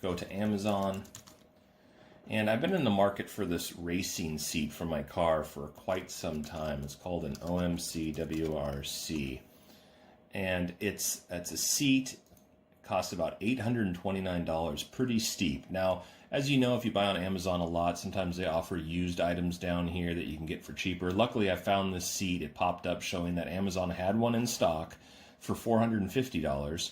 go to Amazon. And I've been in the market for this racing seat for my car for quite some time. It's called an OMC WRC. And it's a seat, costs about $829, pretty steep. Now, as you know, if you buy on Amazon a lot, sometimes they offer used items down here that you can get for cheaper. Luckily, I found this seat. It popped up showing that Amazon had one in stock for $450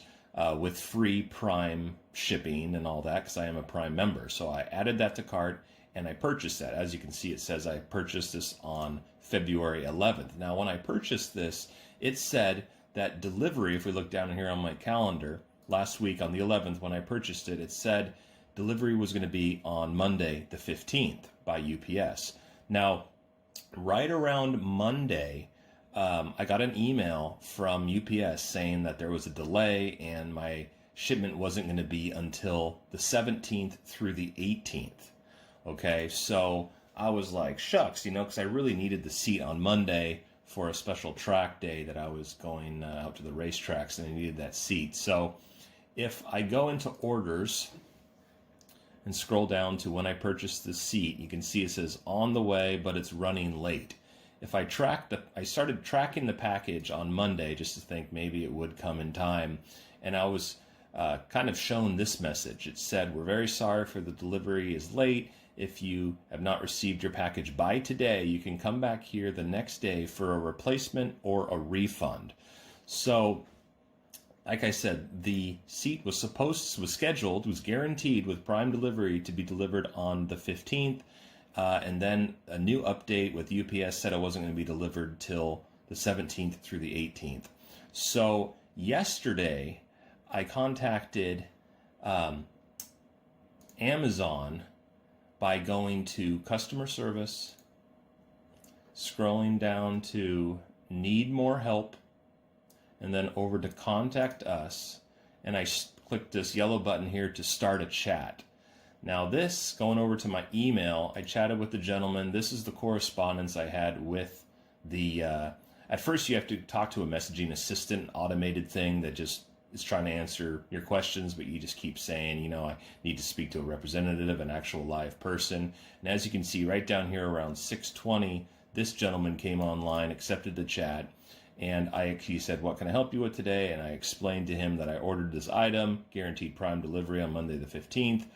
with free Prime shipping and all that, because I am a Prime member. So I added that to cart and I purchased that. As you can see, it says I purchased this on February 11th. Now, when I purchased this, it said that delivery, if we look down here on my calendar, last week on the 11th when I purchased it, it said delivery was going to be on Monday the 15th by UPS. Now, right around Monday, I got an email from UPS saying that there was a delay and my shipment wasn't going to be until the 17th through the 18th. Okay, so I was like, shucks, you know, because I really needed the seat on Monday for a special track day that I was going out to the racetracks, and I needed that seat. So if I go into orders and scroll down to when I purchased the seat, you can see it says on the way, but it's running late. If I started tracking the package on Monday just to think maybe it would come in time, and I was kind of shown this message. It said, "We're very sorry for the delivery is late. If you have not received your package by today, you can come back here the next day for a replacement or a refund." So, like I said, the seat was scheduled, was guaranteed with Prime delivery to be delivered on the 15th. And then a new update with UPS said it wasn't going to be delivered till the 17th through the 18th. So yesterday, I contacted Amazon by going to customer service, scrolling down to need more help, and then over to contact us, and I clicked this yellow button here to start a chat. Now this, going over to my email, I chatted with the gentleman. This is the correspondence I had with the, at first you have to talk to a messaging assistant, automated thing that just is trying to answer your questions, but you just keep saying, you know, I need to speak to a representative, an actual live person. And as you can see right down here around 6:20, this gentleman came online, accepted the chat, and he said, "What can I help you with today?" And I explained to him that I ordered this item, guaranteed Prime delivery on Monday the 15th.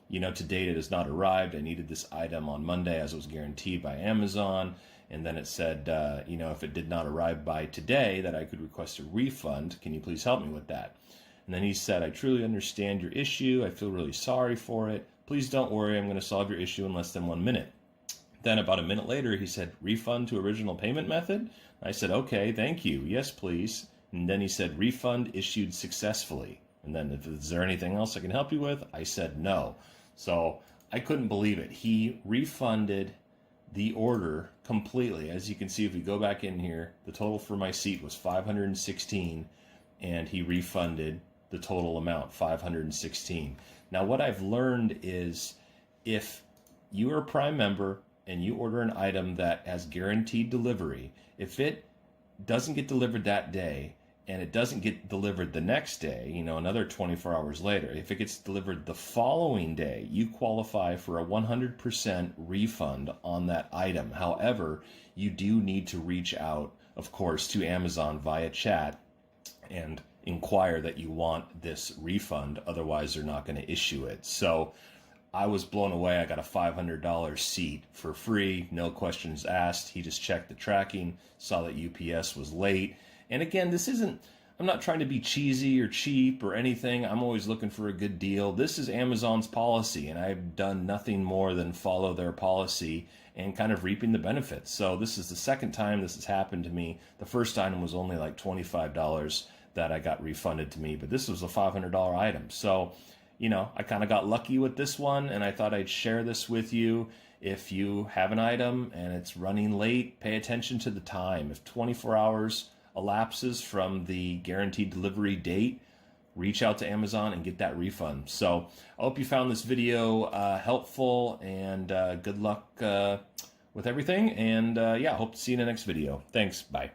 You know, to date it has not arrived. I needed this item on Monday as it was guaranteed by Amazon. And then it said, you know, if it did not arrive by today, that I could request a refund. Can you please help me with that? And then he said, "I truly understand your issue. I feel really sorry for it. Please don't worry. I'm going to solve your issue in less than 1 minute." Then about a minute later, he said, "Refund to original payment method?" I said, "Okay, thank you. Yes, please." And then he said, "Refund issued successfully." And then, "Is there anything else I can help you with?" I said, "No." So I couldn't believe it. He refunded the order completely. As you can see, if we go back in here, the total for my seat was $516, and he refunded the total amount, $516. Now, what I've learned is if you are a Prime member and you order an item that has guaranteed delivery, if it doesn't get delivered that day, and it doesn't get delivered the next day, you know, another 24 hours later, if it gets delivered the following day, you qualify for a 100% refund on that item. However, you do need to reach out, of course, to Amazon via chat and inquire that you want this refund. Otherwise, they're not going to issue it. So I was blown away. I got a $500 seat for free, no questions asked. He just checked the tracking, saw that UPS was late. And again, I'm not trying to be cheesy or cheap or anything. I'm always looking for a good deal. This is Amazon's policy, and I've done nothing more than follow their policy and kind of reaping the benefits. So this is the second time this has happened to me. The first item was only like $25 that I got refunded to me, but this was a $500 item. So, you know, I kind of got lucky with this one, and I thought I'd share this with you. If you have an item and it's running late, pay attention to the time. If 24 hours elapses from the guaranteed delivery date, reach out to Amazon and get that refund. So I hope you found this video helpful, and good luck with everything. And yeah, hope to see you in the next video. Thanks. Bye.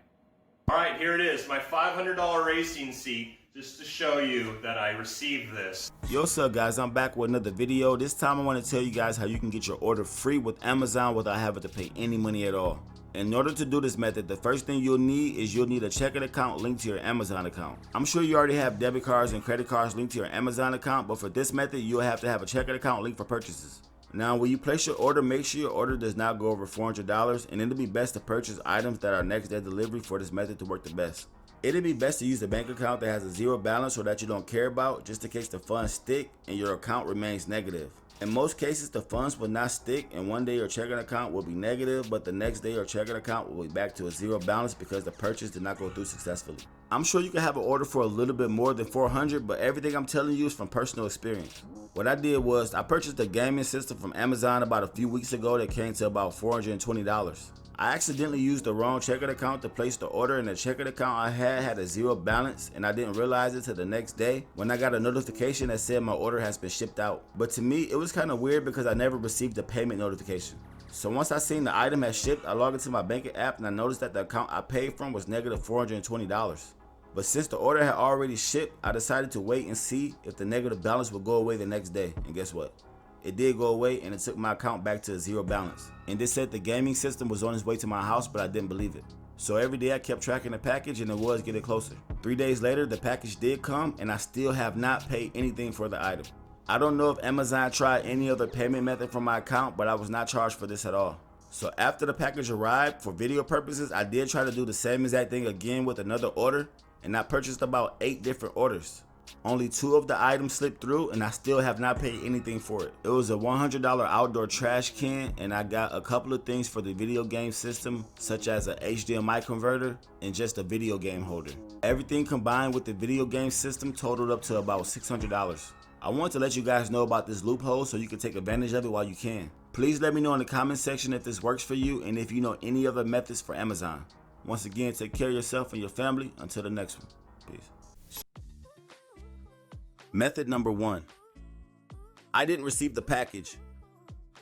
All right, here it is, my $500 racing seat. Just to show you that I received this. Yo, what's up guys, I'm back with another video. This time I want to tell you guys how you can get your order free with Amazon without having to pay any money at all. In order to do this method, the first thing you'll need a checking account linked to your Amazon account. I'm sure you already have debit cards and credit cards linked to your Amazon account, but for this method, you'll have to have a checking account linked for purchases. Now, when you place your order, make sure your order does not go over $400, and it'll be best to purchase items that are next day delivery for this method to work the best. It'd be best to use a bank account that has a zero balance or that you don't care about, just in case the funds stick and your account remains negative. In most cases, the funds will not stick, and one day your checking account will be negative, but the next day your checking account will be back to a zero balance because the purchase did not go through successfully. I'm sure you can have an order for a little bit more than $400, but everything I'm telling you is from personal experience. What I did was I purchased a gaming system from Amazon about a few weeks ago that came to about $420. I accidentally used the wrong checking account to place the order, and the checking account I had a zero balance, and I didn't realize it till the next day when I got a notification that said my order has been shipped out. But to me, it was kind of weird because I never received a payment notification. So once I seen the item had shipped, I logged into my banking app and I noticed that the account I paid from was negative $420. But since the order had already shipped, I decided to wait and see if the negative balance would go away the next day, and guess what? It did go away, and it took my account back to a zero balance. And this said the gaming system was on its way to my house, but I didn't believe it. So every day I kept tracking the package, and it was getting closer. 3 days later, the package did come, and I still have not paid anything for the item. I don't know if Amazon tried any other payment method from my account, but I was not charged for this at all. So after the package arrived, for video purposes, I did try to do the same exact thing again with another order, and I purchased about 8 different orders. Only 2 of the items slipped through, and I still have not paid anything for it. It was a $100 outdoor trash can, and I got a couple of things for the video game system, such as a HDMI converter and just a video game holder. Everything combined with the video game system totaled up to about $600. I want to let you guys know about this loophole so you can take advantage of it while you can. Please let me know in the comment section if this works for you and if you know any other methods for Amazon. Once again, take care of yourself and your family. Until the next one. Peace. Method number 1. I didn't receive the package.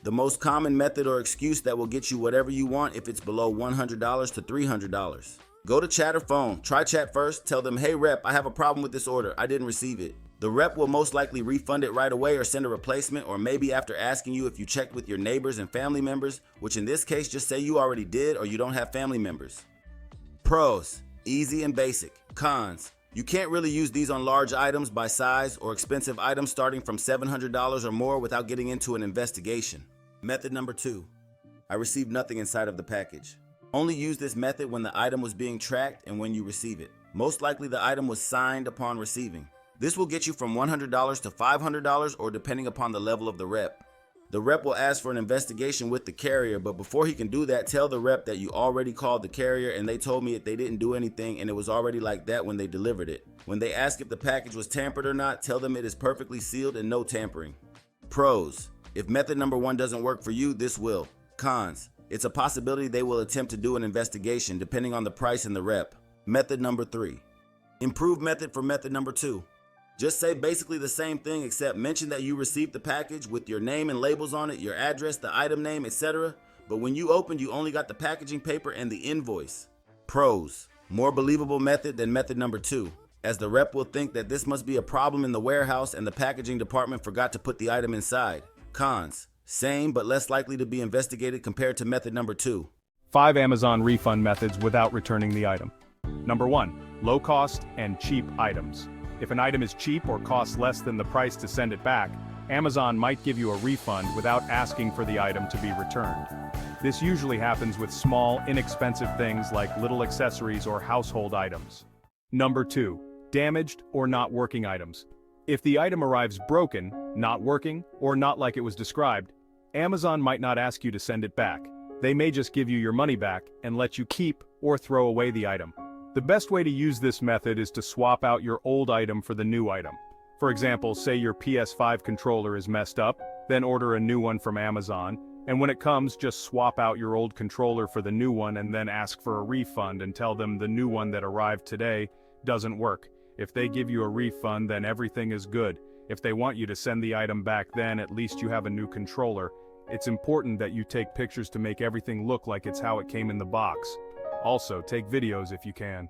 The most common method or excuse that will get you whatever you want if it's below $100 to $300. Go to chat or phone. Try chat first. Tell them, hey rep, I have a problem with this order. I didn't receive it. The rep will most likely refund it right away or send a replacement, or maybe after asking you if you checked with your neighbors and family members, which in this case just say you already did or you don't have family members. Pros: easy and basic. Cons: you can't really use these on large items by size or expensive items starting from $700 or more without getting into an investigation. Method number 2. I received nothing inside of the package. Only use this method when the item was being tracked and when you receive it. Most likely the item was signed upon receiving. This will get you from $100 to $500 or depending upon the level of the rep. The rep will ask for an investigation with the carrier, but before he can do that, tell the rep that you already called the carrier and they told me that they didn't do anything and it was already like that when they delivered it. When they ask if the package was tampered or not, tell them it is perfectly sealed and no tampering. Pros: if method number 1 doesn't work for you, this will. Cons: it's a possibility they will attempt to do an investigation depending on the price and the rep. Method number 3. Improved method for method number 2. Just say basically the same thing except mention that you received the package with your name and labels on it, your address, the item name, etc. But when you opened, you only got the packaging paper and the invoice. Pros: more believable method than method number 2, as the rep will think that this must be a problem in the warehouse and the packaging department forgot to put the item inside. Cons: same but less likely to be investigated compared to method number 2. 5 Amazon refund methods without returning the item. Number 1. Low cost and cheap items. If an item is cheap or costs less than the price to send it back, Amazon might give you a refund without asking for the item to be returned. This usually happens with small, inexpensive things like little accessories or household items. Number 2. Damaged or not working items. If the item arrives broken, not working, or not like it was described, Amazon might not ask you to send it back. They may just give you your money back and let you keep or throw away the item. The best way to use this method is to swap out your old item for the new item. For example, say your PS5 controller is messed up, then order a new one from Amazon, and when it comes, just swap out your old controller for the new one and then ask for a refund and tell them the new one that arrived today doesn't work. If they give you a refund, then everything is good. If they want you to send the item back, then at least you have a new controller. It's important that you take pictures to make everything look like it's how it came in the box. Also, take videos if you can.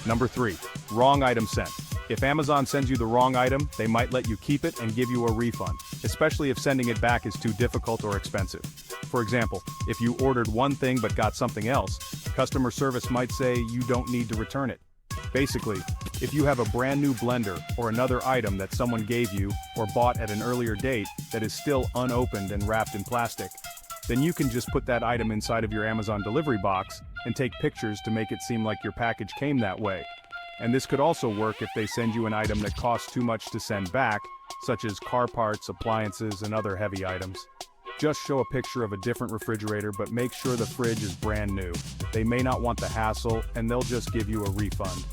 Number 3. Wrong item sent. If Amazon sends you the wrong item, they might let you keep it and give you a refund, especially if sending it back is too difficult or expensive. For example, if you ordered one thing but got something else, customer service might say you don't need to return it. Basically, if you have a brand new blender or another item that someone gave you or bought at an earlier date that is still unopened and wrapped in plastic, then you can just put that item inside of your Amazon delivery box and take pictures to make it seem like your package came that way. And this could also work if they send you an item that costs too much to send back, such as car parts, appliances, and other heavy items. Just show a picture of a different refrigerator, but make sure the fridge is brand new. They may not want the hassle, and they'll just give you a refund.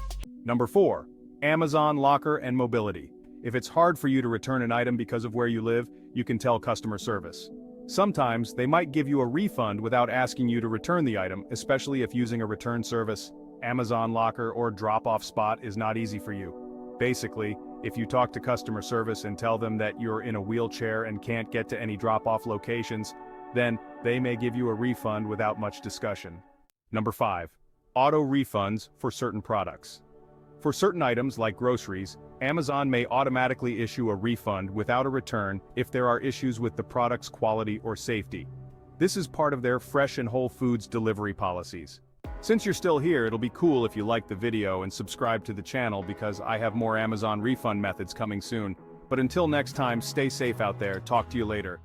Number 4. Amazon locker and mobility. If it's hard for you to return an item because of where you live, you can tell customer service. Sometimes, they might give you a refund without asking you to return the item, especially if using a return service, Amazon locker, or drop-off spot is not easy for you. Basically, if you talk to customer service and tell them that you're in a wheelchair and can't get to any drop-off locations, then they may give you a refund without much discussion. Number 5. Auto refunds for certain products. For certain items like groceries, Amazon may automatically issue a refund without a return if there are issues with the product's quality or safety. This is part of their fresh and whole foods delivery policies. Since you're still here, it'll be cool if you like the video and subscribe to the channel because I have more Amazon refund methods coming soon. But until next time, stay safe out there. Talk to you later.